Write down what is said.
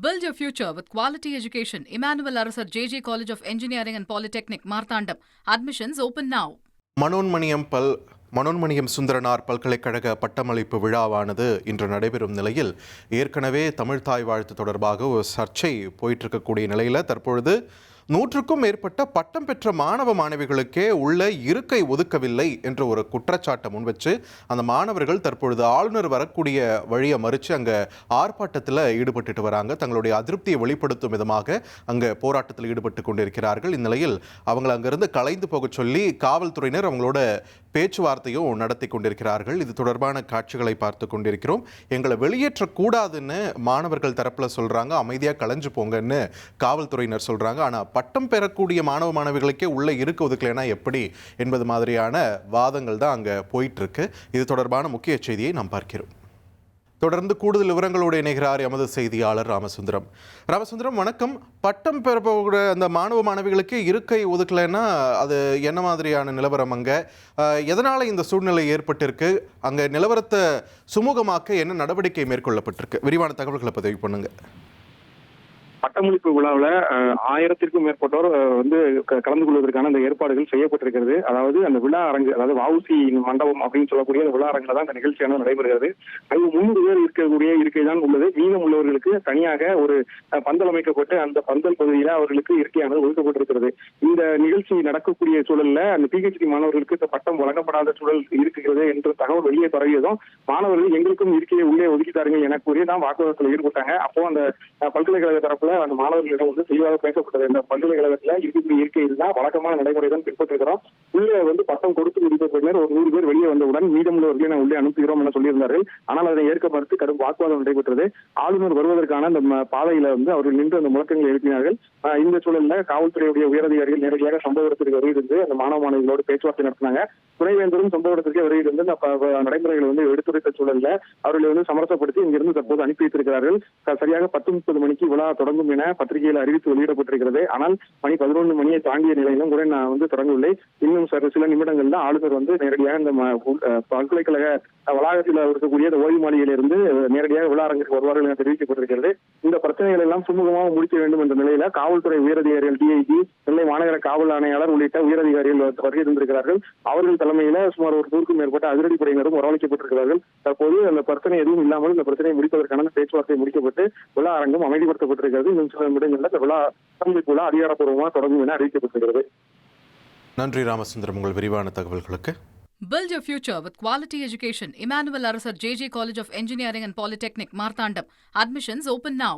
Build your future with quality education. Emmanuel Arasar JJ College of Engineering and Polytechnic, Marthandam. Admissions open now. Manonmaniam Sundaranar பல்கலைக்கழக பட்டமளிப்பு விழாவானது இன்று நடைபெறும் நிலையில் ஏற்கனவே தமிழ் தாய் வாழ்த்து தொடர்பாக ஒரு சர்ச்சை போயிட்டு இருக்கக்கூடிய நிலையில் தற்பொழுது 100க்கும் மேற்பட்ட பட்டம் பெற்ற மாணவ மாணவிகளுக்கே உள்ள இருக்கை ஒதுக்கவில்லை என்ற ஒரு குற்றச்சாட்டை முன்வச்சு அந்த மாணவர்கள் தற்பொழுது ஆளுநர் வரக்கூடிய வழியை மறித்து அங்கே ஆர்ப்பாட்டத்தில் ஈடுபட்டு வராங்க. தங்களுடைய அதிருப்தியை வெளிப்படுத்தும் விதமாக அங்கே போராட்டத்தில் ஈடுபட்டு கொண்டிருக்கிறார்கள். இந்நிலையில் அவங்களை அங்கிருந்து கலைந்து போக சொல்லி காவல்துறையினர் அவங்களோட பேச்சுவார்த்தையும் நடத்தி கொண்டிருக்கிறார்கள். இது தொடர்பான காட்சிகளை பார்த்து கொண்டிருக்கிறோம். எங்களை வெளியேற்றக்கூடாதுன்னு மாணவர்கள் தரப்பில் சொல்கிறாங்க, அமைதியாக கலைஞ்சு போங்கன்னு காவல்துறையினர் சொல்கிறாங்க. ஆனால் பட்டம் பெறக்கூடிய மாணவ மாணவிகளுக்கே உள்ள இருக்க ஒதுக்கலைன்னா எப்படி என்பது மாதிரியான வாதங்கள் தான் அங்கே போயிட்டு இருக்கு. இது தொடர்பான முக்கிய செய்தியை நாம் பார்க்கிறோம். தொடர்ந்து கூடுதல் விவரங்களோடு இணைகிறார் எமது செய்தியாளர் ராமசுந்தரம். வணக்கம். பட்டம் பெறப்போகிற அந்த மாணவ மாணவிகளுக்கு இருக்கை ஒதுக்கலைன்னா அது என்ன மாதிரியான நிலவரம்? அங்கே எதனால் இந்த சூழ்நிலை ஏற்பட்டிருக்கு? அங்கே நிலவரத்தை சுமூகமாக்க என்ன நடவடிக்கை மேற்கொள்ளப்பட்டிருக்கு? விரிவான தகவல்களை பதிவு பண்ணுங்க. பட்டமளிப்பு விழாவில் 1000க்கும் மேற்பட்டோர் கலந்து கொள்வதற்கான அந்த ஏற்பாடுகள் செய்யப்பட்டிருக்கிறது. அதாவது அந்த விழா அரங்கு, அதாவது வஉசி மண்டபம் அப்படின்னு சொல்லக்கூடிய அந்த விழா அரங்கில் தான் அந்த நிகழ்ச்சியானது நடைபெறுகிறது. அது 300 பேர் இருக்கக்கூடிய இருக்கை தான் உள்ளது. மீதம் உள்ளவர்களுக்கு தனியாக ஒரு பந்தல் அமைக்கப்பட்டு அந்த பந்தல் பகுதியில் அவர்களுக்கு இருக்கையானது ஒதுக்கப்பட்டிருக்கிறது. இந்த நிகழ்ச்சி நடக்கக்கூடிய சூழல்ல அந்த பிஹெச்டி மாணவர்களுக்கு இந்த பட்டம் வழங்கப்படாத சூழல் இருக்கிறது என்ற தகவல் வெளியே பரவியதும் மாணவர்கள் எங்களுக்கும் இருக்கையை உள்ளே ஒதுக்கித்தாருங்க என கூறி தான் வாக்குவாதத்தில் ஈடுபட்டாங்க. அப்போ அந்த பல்கலைக்கழக தரப்புல அந்த மாணவர்களிடம் தெளிவாக பேசப்பட்டது. இந்த பல்கலைக்கழகத்துல இருக்கக்கூடிய இருக்கையில் தான் வழக்கமான நடைமுறை தான் பின்பற்றுகிறோம். உள்ளே பட்டம் கொடுத்து முடித்த பின்னர் ஒரு 100 பேர் வெளியே வந்தவுடன் மீதமுள்ளவர்களை உள்ளே அனுப்புகிறோம் என சொல்லியிருந்தார்கள். ஆனால் அதனை ஏற்க மறுத்து கடும் வாக்குவாதம் நடைபெற்றது. ஆளுநர் வருவதற்கான அந்த பாதையில அவர்கள் நின்று அந்த முழக்கங்களை எழுப்பினார்கள். இந்த சூழல்ல காவல்துறையுடைய உயரதிகாரிகள் நேரடியாக சம்பவ இடத்திற்கு வருகிறது அந்த மாணவ மாணவிகளோடு பேச்சுவார்த்தை நடத்தினாங்க. துணைவேந்தரும் சம்பவ இடத்திற்கு வருகிறது நடைமுறைகளை எடுத்துரைத்த சூழல்ல அவர்களை சமரசப்படுத்தி இங்கிருந்து தற்போது அனுப்பி வைத்திருக்கிறார்கள். சரியாக 10:30 மணிக்கு விழா தொடங்கும் என பத்திரிகையில் அறிவித்து வெளியிடப்பட்டிருக்கிறது. ஆனால் மணி 11 மணியை தாண்டிய நிலையிலும் கூட நான் தொடங்கவில்லை. இன்னும் சில நிமிடங்கள்ல ஆளுநர் நேரடியாக இந்த பல்கலைக்கழக வளாகத்தில் இருக்கக்கூடிய ஓய்வு மாளிகையிலிருந்து நேரடியாக விழா அரங்கிற்கு வருவார்கள் என தெரிவிக்கப்பட்டிருக்கிறது. இந்த பிரச்சனைகள் எல்லாம் சுமூகமாக முடிக்க வேண்டும் என்ற நிலையில காவல்துறை உயரதிகாரிகள், டிஐஜி, நெல்லை மாநகர காவல் ஆணையாளர் உள்ளிட்ட உயரதிகாரிகள் வருகை தந்திருக்கிறார்கள். அவர்கள் தலைமையில சுமார் ஒரு 100க்கும் மேற்பட்ட அதிரடிப்படையினரும் வரவழைக்கப்பட்டிருக்கிறார்கள். தற்போது அந்த பிரச்சனை எதுவும் இல்லாமல் இந்த பிரச்சனையை முடிப்பதற்கான பேச்சுவார்த்தை முடிக்கப்பட்டு விழா அரங்கம் அமைதிப்படுத்தப்பட்டிருக்கிறது. இன்னும் சில நிமிடங்களில் இந்த விழா அதிகாரப்பூர்வமாக தொடங்கும் என அறிவிக்கப்பட்டிருக்கிறது. நன்றி ராமசுந்தரம், உங்கள் விரிவான தகவல்களுக்கு. Build your future with quality education. Emmanuel Arasar JJ College of Engineering and Polytechnic, Marthandam. Admissions open now.